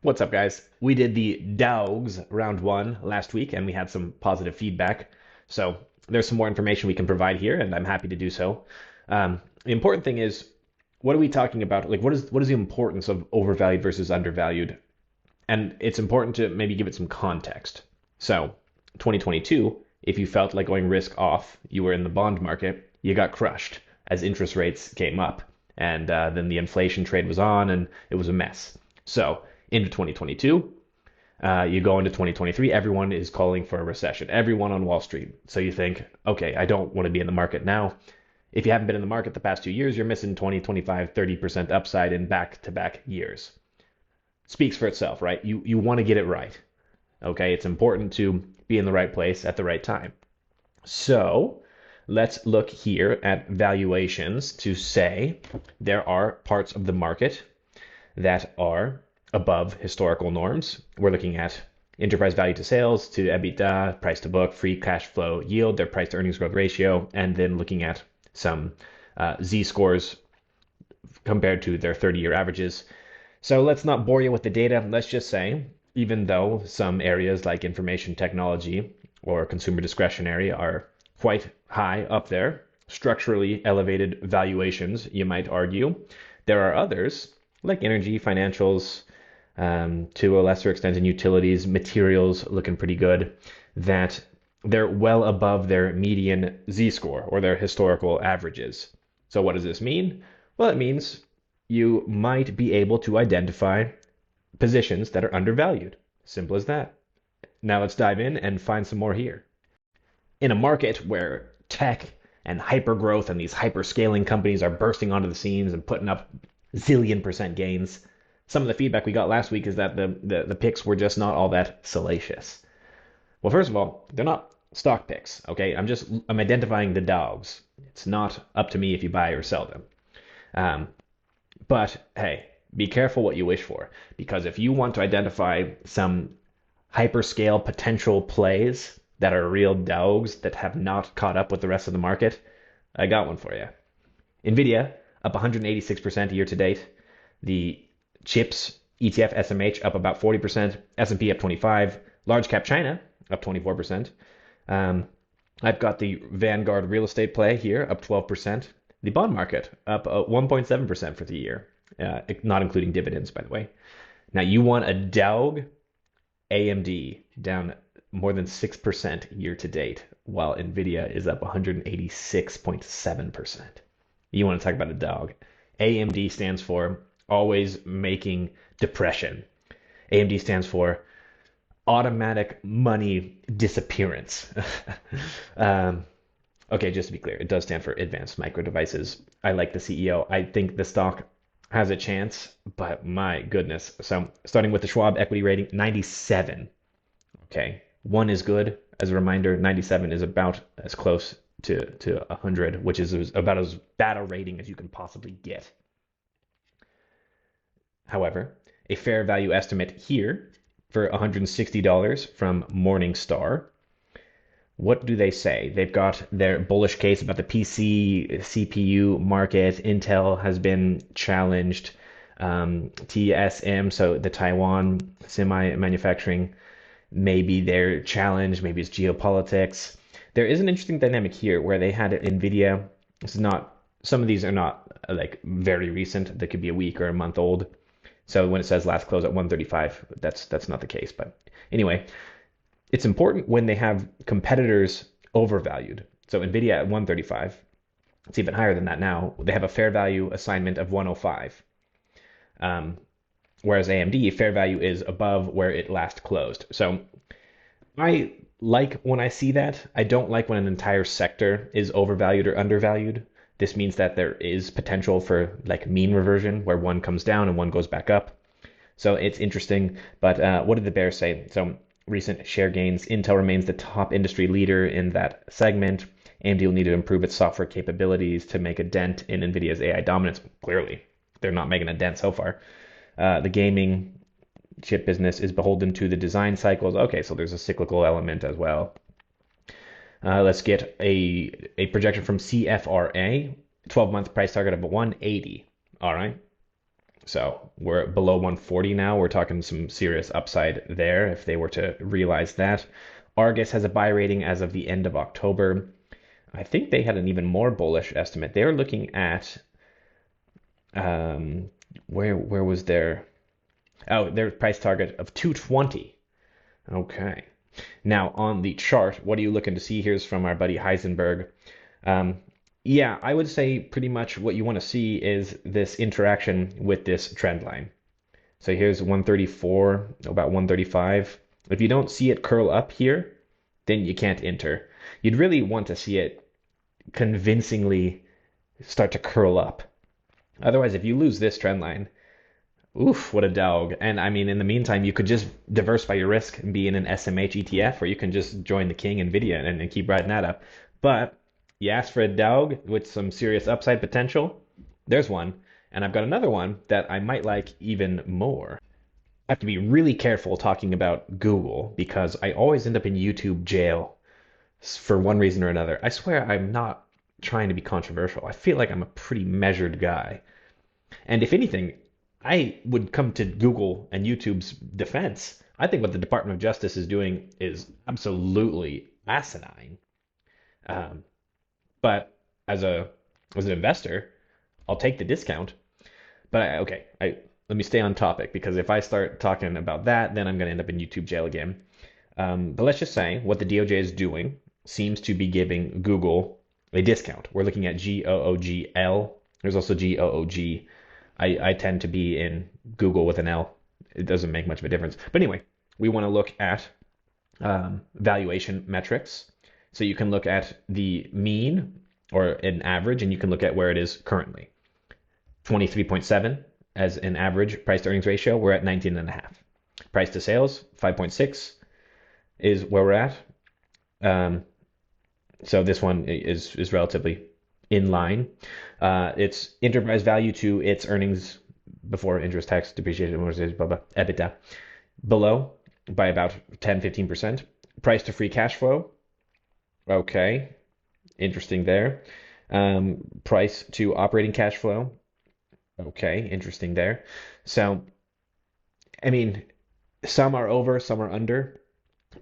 What's up, guys? We did the Dogs round one last week, and we had some positive feedback. So there's some more information we can provide here, and I'm happy to do so. The important thing is, what are we talking about? Like, what is the importance of overvalued versus undervalued? And it's important to maybe give it some context. So, 2022, if you felt like going risk off, you were in the bond market, you got crushed as interest rates came up, and then the inflation trade was on, and it was a mess. So into 2022, you go into 2023, everyone is calling for a recession, everyone on Wall Street. So you think, okay, I don't want to be in the market now. If you haven't been in the market the past 2 years, you're missing 20, 25, 30% upside in back to back years. Speaks for itself, right? You want to get it right. Okay, it's important to be in the right place at the right time. So let's look here at valuations to say there are parts of the market that are above historical norms. We're looking at enterprise value to sales, to EBITDA, price to book, free cash flow yield, their price to earnings growth ratio, and then looking at some Z scores compared to their 30-year averages. So let's not bore you with the data. Let's just say, even though some areas like information technology or consumer discretionary are quite high up there, structurally elevated valuations, you might argue, there are others like energy, financials, to a lesser extent in utilities, materials looking pretty good, that they're well above their median Z score or their historical averages. So what does this mean? Well, it means you might be able to identify positions that are undervalued. Simple as that. Now let's dive in and find some more here. In a market where tech and hyper growth and these hyper scaling companies are bursting onto the scenes and putting up zillion percent gains, some of the feedback we got last week is that the picks were just not all that salacious. Well, first of all, they're not stock picks, okay? I'm identifying the dogs. It's not up to me if you buy or sell them. Um, but hey, be careful what you wish for, because if you want to identify some hyperscale potential plays that are real dogs that have not caught up with the rest of the market, I got one for you. Nvidia up 186% year to date. The chips ETF SMH up about 40%. S&P up 25. Large cap China up 24%. I've got the Vanguard real estate play here up 12%. The bond market up 1.7% for the year, not including dividends, by the way. Now you want a dog, AMD down more than 6% year to date, while Nvidia is up 186.7%. You want to talk about a dog. AMD stands for always making depression. AMD stands for automatic money disappearance. um, okay, just to be clear, it does stand for Advanced Micro Devices. I like the CEO. I think the stock has a chance, but my goodness. So starting with the Schwab equity rating, 97. Okay, one is good. As a reminder, 97 is about as close to 100, which is about as bad a rating as you can possibly get. However, a fair value estimate here for $160 from Morningstar. What do they say? They've got their bullish case about the PC CPU market. Intel has been challenged. TSM, so the Taiwan semi manufacturing, maybe they're challenged. Maybe it's geopolitics. There is an interesting dynamic here where they had Nvidia. It's not, some of these are not like very recent. They could be a week or a month old. So when it says last close at 135, that's not the case. But anyway, it's important when they have competitors overvalued. So Nvidia at 135, it's even higher than that now. They have a fair value assignment of 105. Whereas AMD fair value is above where it last closed. So I like when I see that. I don't like when an entire sector is overvalued or undervalued. This means that there is potential for like mean reversion where one comes down and one goes back up. So it's interesting. But what did the bears say? So recent share gains. Intel remains the top industry leader in that segment. AMD will need to improve its software capabilities to make a dent in NVIDIA's AI dominance. Clearly, they're not making a dent so far. The gaming chip business is beholden to the design cycles. Okay, so there's a cyclical element as well. Let's get a projection from CFRA, 12-month price target of 180. All right. So we're below 140 now. We're talking some serious upside there if they were to realize that. Argus has a buy rating as of the end of October. I think they had an even more bullish estimate. They were looking at um, where was their price target of 220. Okay. Now on the chart, what are you looking to see? Here's from our buddy Heisenberg. Um, yeah, I would say pretty much what you want to see is this interaction with this trend line. So here's 134, about 135. If you don't see it curl up here, then you can't enter. You'd really want to see it convincingly start to curl up. Otherwise, if you lose this trend line, oof, what a dog. And I mean, in the meantime, you could just diversify your risk and be in an SMH ETF, or you can just join the king NVIDIA and keep riding that up. But you asked for a dog with some serious upside potential. There's one. And I've got another one that I might like even more. I have to be really careful talking about Google because I always end up in YouTube jail for one reason or another. I swear I'm not trying to be controversial. I feel like I'm a pretty measured guy. And if anything, I would come to Google and YouTube's defense. I think what the Department of Justice is doing is absolutely asinine. Um, but as an investor, I'll take the discount. But let me stay on topic because if I start talking about that, then I'm going to end up in YouTube jail again. But let's just say what the DOJ is doing seems to be giving Google a discount. We're looking at GOOGL. There's also GOOG. I tend to be in Google with an L. It doesn't make much of a difference. But anyway, we want to look at valuation metrics. So you can look at the mean or an average, and you can look at where it is currently. 23.7 as an average price to earnings ratio. We're at 19.5. Price to sales, 5.6 is where we're at. So this one is relatively in line. Its enterprise value to its earnings before interest, tax, depreciation, amortization, blah, blah, EBITDA, below by about 10-15%. Price to free cash flow. Okay, interesting there. Price to operating cash flow. Okay, interesting there. So, I mean, some are over, some are under,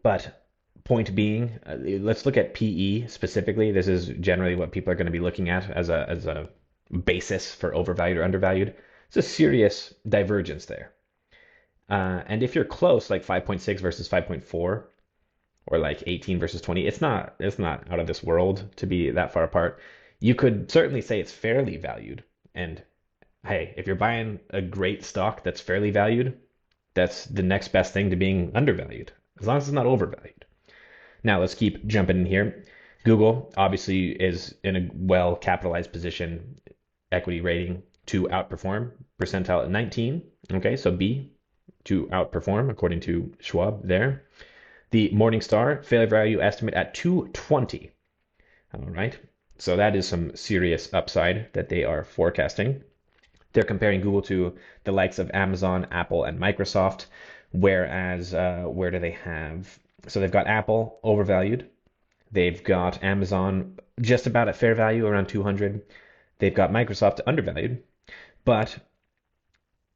but point being, let's look at PE specifically. This is generally what people are going to be looking at as a basis for overvalued or undervalued. It's a serious divergence there. And if you're close, like 5.6 versus 5.4, or like 18 versus 20, it's not out of this world to be that far apart. You could certainly say it's fairly valued. And hey, if you're buying a great stock that's fairly valued, that's the next best thing to being undervalued, as long as it's not overvalued. Now let's keep jumping in here. Google obviously is in a well capitalized position, equity rating to outperform, percentile at 19. Okay, so B to outperform according to Schwab there. The Morningstar fair value estimate at 220. All right, so that is some serious upside that they are forecasting. They're comparing Google to the likes of Amazon, Apple, and Microsoft. Whereas, where do they have? So they've got Apple overvalued. They've got Amazon just about at fair value, around 200. They've got Microsoft undervalued. But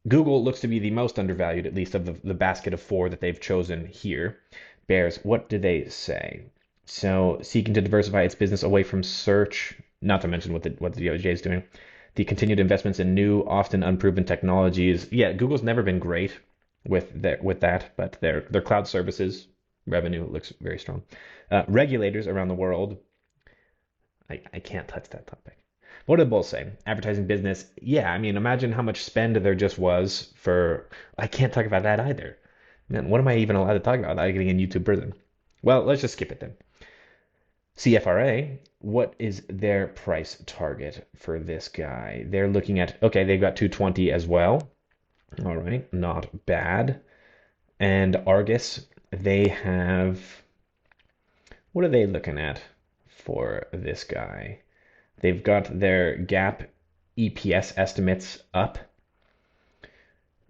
Google looks to be the most undervalued, at least of the basket of four that they've chosen here. Bears, what do they say? So seeking to diversify its business away from search, not to mention what the DOJ is doing. The continued investments in new, often unproven technologies. Yeah, Google's never been great with that, but their cloud services revenue looks very strong. Regulators around the world. I can't touch that topic. What did both say? Advertising business. Yeah, I mean, imagine how much spend there just was for. I can't talk about that either. Man, what am I even allowed to talk about? I'm getting in YouTube prison. Well, let's just skip it then. CFRA, what is their price target for this guy? They're looking at, okay, they've got 220 as well. All right, not bad. And Argus, they have, what are they looking at for this guy? They've got their GAAP EPS estimates up.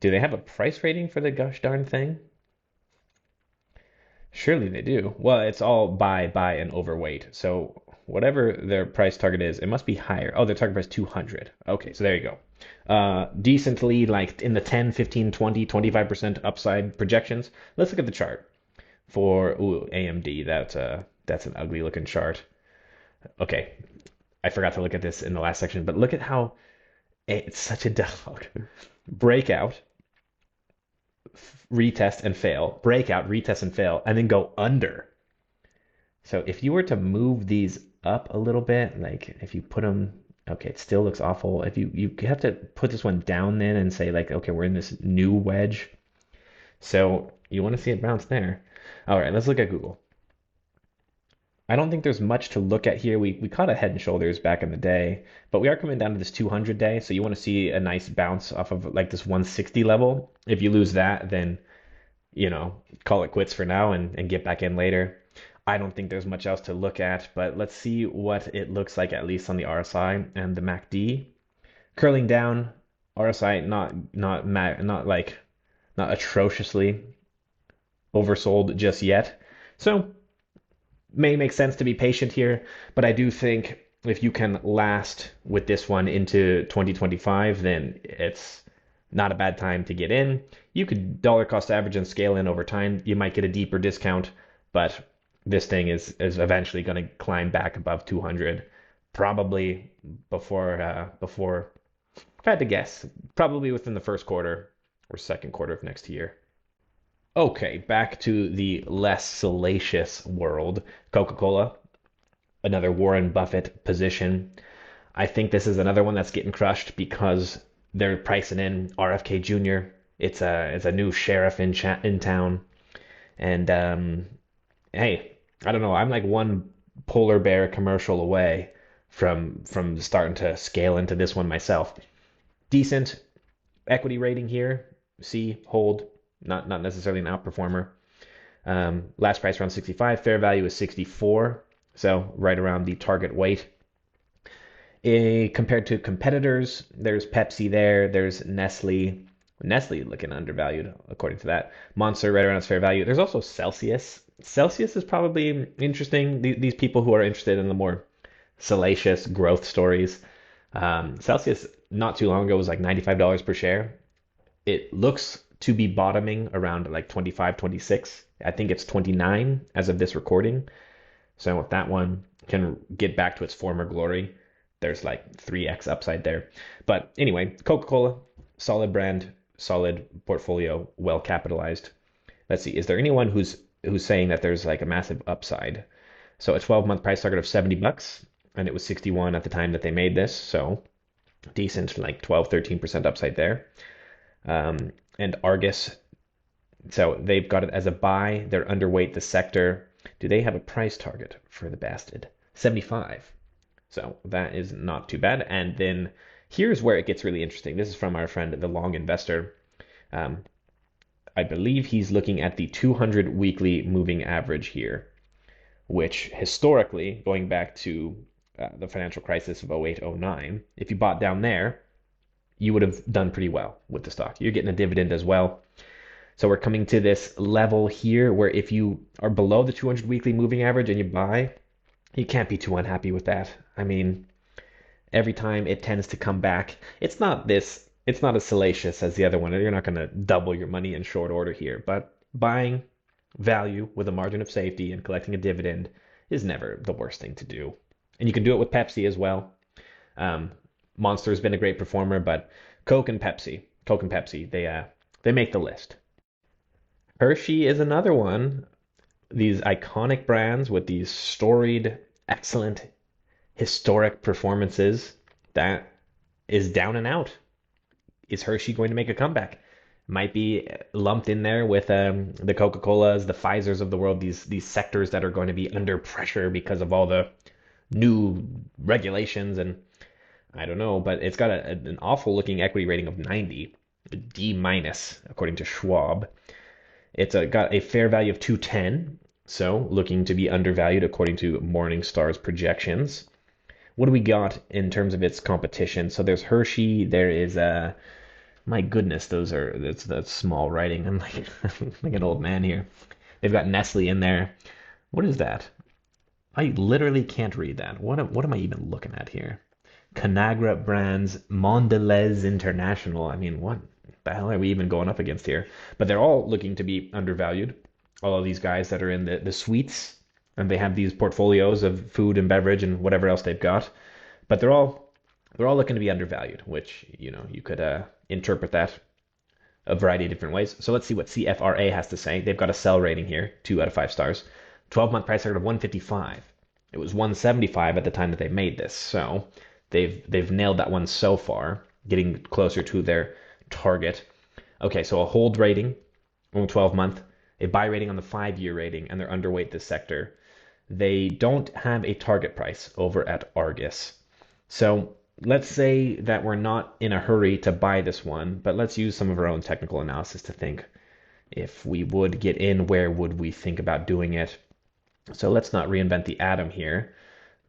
Do they have a price rating for the gosh darn thing? Surely they do. Well, it's all buy, and overweight. So whatever their price target is, it must be higher. Oh, their target price 200. Okay, so there you go. Decently like in the 10, 15, 20, 25% upside projections. Let's look at the chart for AMD. That's an ugly looking chart. Okay, I forgot to look at this in the last section, but look at how it's such a dog. Breakout, retest and fail. Breakout, retest and fail, and then go under. So if you were to move these up a little bit, like if you put them, okay, it still looks awful. If you have to put this one down then and say like, okay, we're in this new wedge. So you want to see it bounce there. All right, let's look at Google. I don't think there's much to look at here. We caught a head and shoulders back in the day, but we are coming down to this 200 day. So you want to see a nice bounce off of like this 160 level. If you lose that, then call it quits for now and get back in later. I don't think there's much else to look at, but let's see what it looks like at least on the RSI and the MACD. Curling down, RSI not atrociously oversold just yet. So may make sense to be patient here, but I do think if you can last with this one into 2025, then it's not a bad time to get in. You could dollar cost average and scale in over time. You might get a deeper discount, but this thing is eventually going to climb back above 200, probably before if I had to guess, probably within the first quarter or second quarter of next year. Okay, back to the less salacious world. Coca Cola, another Warren Buffett position. I think this is another one that's getting crushed because they're pricing in RFK Jr. It's a new sheriff in town, and hey, I don't know. I'm like one polar bear commercial away from starting to scale into this one myself. Decent equity rating here. C, hold, not necessarily an outperformer. Last price around 65, fair value is 64, so right around the target weight. Compared to competitors, there's Pepsi there, there's Nestle. Nestle looking undervalued according to that. Monster right around its fair value. There's also Celsius. Celsius is probably interesting. These people who are interested in the more salacious growth stories. Celsius not too long ago was like $95 per share. It looks to be bottoming around like 25, 26. I think it's 29 as of this recording. So if that one can get back to its former glory, there's like 3x upside there. But anyway, Coca-Cola, solid brand, solid portfolio, well capitalized. Let's see, is there anyone who's saying that there's like a massive upside? So a 12-month price target of $70, and it was 61 at the time that they made this. So decent, like 12, 13% upside there. And Argus, so they've got it as a buy. They're underweight the sector. Do they have a price target for the bastard? 75. So that is not too bad. And then here's where it gets really interesting. This is from our friend, the Long Investor. I believe he's looking at the 200 weekly moving average here, which historically, going back to the financial crisis of 08-09, if you bought down there, you would have done pretty well with the stock. You're getting a dividend as well. So we're coming to this level here where if you are below the 200 weekly moving average and you buy, you can't be too unhappy with that. I mean, every time it tends to come back. It's not as salacious as the other one. You're not going to double your money in short order here, but buying value with a margin of safety and collecting a dividend is never the worst thing to do. And you can do it with Pepsi as well. Monster's been a great performer, but Coke and Pepsi, they make the list. Hershey is another one. These iconic brands with these storied, excellent, historic performances that is down and out. Is Hershey going to make a comeback? Might be lumped in there with the Coca-Colas, the Pfizers of the world, these sectors that are going to be under pressure because of all the new regulations, and I don't know, but it's got an awful looking equity rating of 90, D minus according to Schwab. It's got a fair value of 210, so looking to be undervalued according to Morningstar's projections. What do we got in terms of its competition? So there's Hershey, there is my goodness, that's small writing. I'm like like an old man here. They've got Nestle in there. What is that? I literally can't read that. What am I even looking at here? Conagra Brands, Mondelez International. I mean, what the hell are we even going up against here? But they're all looking to be undervalued. All of these guys that are in the suites, and they have these portfolios of food and beverage and whatever else they've got. But they're all looking to be undervalued, which you could interpret that a variety of different ways. So let's see what CFRA has to say. They've got a sell rating here, 2 out of 5 stars. 12-month price target of 155. It was 175 at the time that they made this. So they've nailed that one so far, getting closer to their target. Okay, so a hold rating on the 12-month, a buy rating on the 5-year rating, and they're underweight this sector. They don't have a target price over at Argus. So let's say that we're not in a hurry to buy this one, but let's use some of our own technical analysis to think if we would get in, where would we think about doing it? So let's not reinvent the atom here.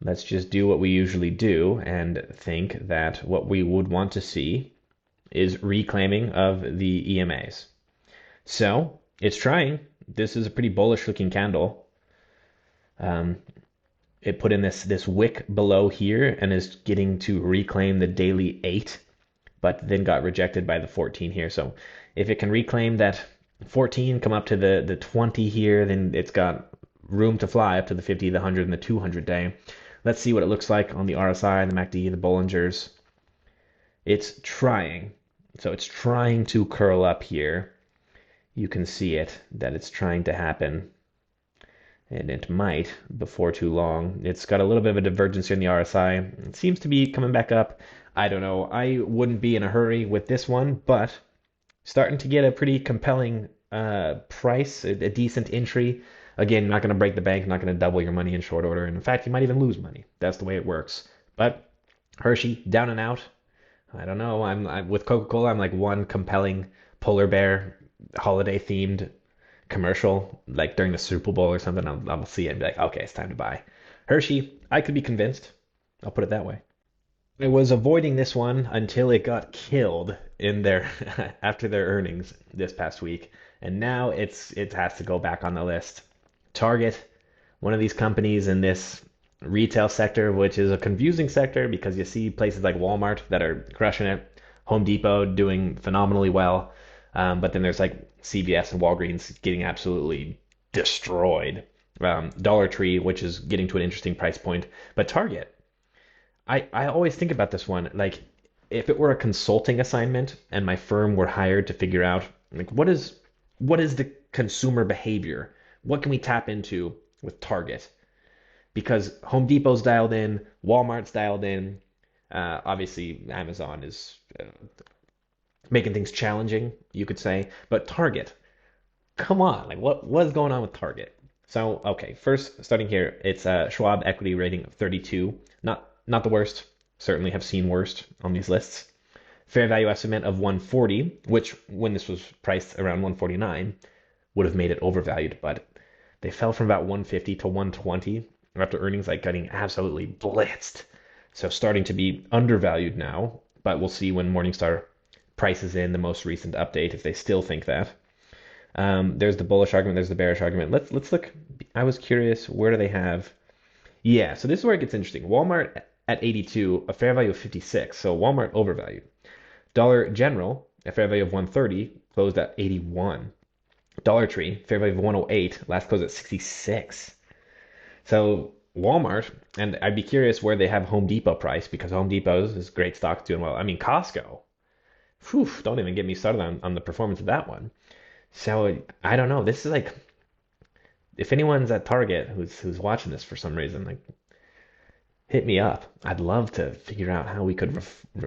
Let's just do what we usually do and think that what we would want to see is reclaiming of the EMAs. So it's trying. This is a pretty bullish looking candle. It put in this wick below here and is getting to reclaim the daily 8, but then got rejected by the 14 here. So if it can reclaim that 14, come up to the 20 here, then it's got room to fly up to the 50, the 100, and the 200 day. Let's see what it looks like on the RSI, the MACD, the Bollingers. It's trying. So it's trying to curl up here. You can see it, that it's trying to happen. And it might before too long. It's got a little bit of a divergence here in the RSI. It seems to be coming back up. I don't know. I wouldn't be in a hurry with this one, but starting to get a pretty compelling price, a decent entry. Again, not going to break the bank, not going to double your money in short order. And in fact, you might even lose money. That's the way it works. But Hershey, down and out. I don't know. I'm with Coca Cola. I'm like one compelling polar bear holiday themed commercial, like during the Super Bowl or something. I'll see it and be like, okay, it's time to buy. Hershey, I could be convinced. I'll put it that way. I was avoiding this one until it got killed in their after their earnings this past week, and now it has to go back on the list. Target, one of these companies in this retail sector, which is a confusing sector because you see places like Walmart that are crushing it, Home Depot doing phenomenally well, but then there's like CVS and Walgreens getting absolutely destroyed. Dollar Tree, which is getting to an interesting price point, but Target. I always think about this one like if it were a consulting assignment and my firm were hired to figure out like what is the consumer behavior? What can we tap into with Target? Because Home Depot's dialed in, Walmart's dialed in, obviously Amazon is making things challenging, you could say, but Target, come on, like what is going on with Target? So okay, first starting here, it's a Schwab equity rating of 32, not the worst. Certainly have seen worst on these lists. Fair value estimate of 140, which when this was priced around 149, would have made it overvalued, but they fell from about 150 to 120 after earnings like getting absolutely blitzed. So starting to be undervalued now, but we'll see when Morningstar prices in the most recent update if they still think that. There's the bullish argument, there's the bearish argument. Let's look. I was curious, where do they have? Yeah, so this is where it gets interesting. Walmart at 82, a fair value of 56, so Walmart overvalued. Dollar General, a fair value of 130, closed at 81. Dollar Tree, fair value of 108, last closed at 66. So Walmart, and I'd be curious where they have Home Depot price because Home Depot is great stock doing well. I mean, Costco, whew, don't even get me started on the performance of that one. So I don't know. This is like, if anyone's at Target who's watching this for some reason, like, hit me up. I'd love to figure out how we could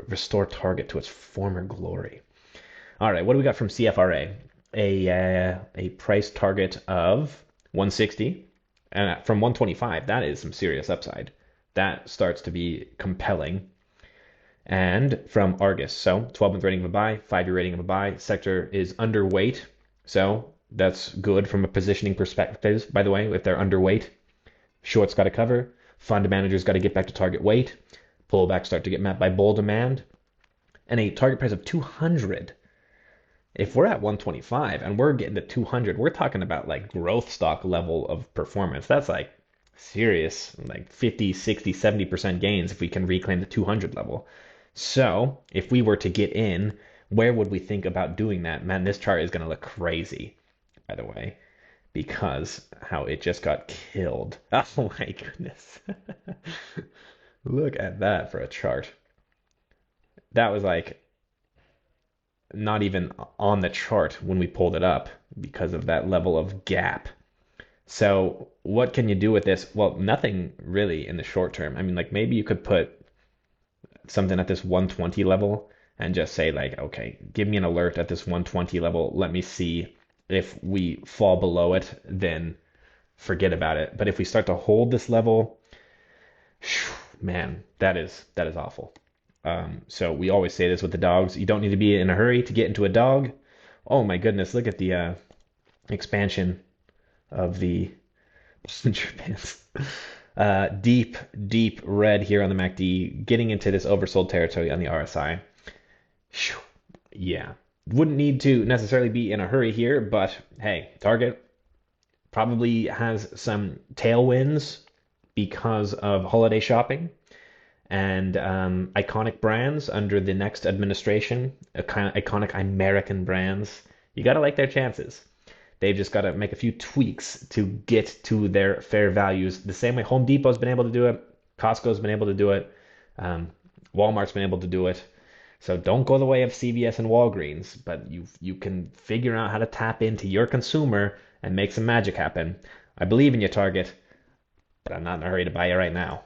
restore Target to its former glory. All right, what do we got from CFRA? A price target of 160, and from 125, that is some serious upside. That starts to be compelling. And from Argus, so 12-month rating of a buy, 5-year rating of a buy. Sector is underweight, so that's good from a positioning perspective. By the way, if they're underweight, short's got to cover. Fund managers got to get back to target weight. Pullbacks start to get met by bull demand. And a target price of 200. If we're at 125 and we're getting to 200, we're talking about like growth stock level of performance. That's like serious, like 50, 60, 70% gains if we can reclaim the 200 level. So if we were to get in, where would we think about doing that? Man, this chart is going to look crazy, by the way, because how it just got killed. Oh my goodness. Look at that for a chart. That was like not even on the chart when we pulled it up because of that level of gap. So what can you do with this? Well, nothing really in the short term. I mean, like maybe you could put something at this 120 level and just say like, okay, give me an alert at this 120 level. Let me see if we fall below it, then forget about it. But if we start to hold this level, man, that is awful. So we always say this with the dogs. You don't need to be in a hurry to get into a dog. Oh my goodness, look at the expansion of the Bollinger Bands. Deep, deep red here on the MACD, getting into this oversold territory on the RSI. Yeah, wouldn't need to necessarily be in a hurry here, but hey, target probably has some tailwinds because of holiday shopping and iconic brands under the next administration, iconic American brands. You got to like their chances. They've just got to make a few tweaks to get to their fair values. The same way Home Depot's been able to do it, Costco's been able to do it, um, Walmart's been able to do it. So don't go the way of CVS and Walgreens, but you can figure out how to tap into your consumer and make some magic happen. I believe in your target, but I'm not in a hurry to buy it right now.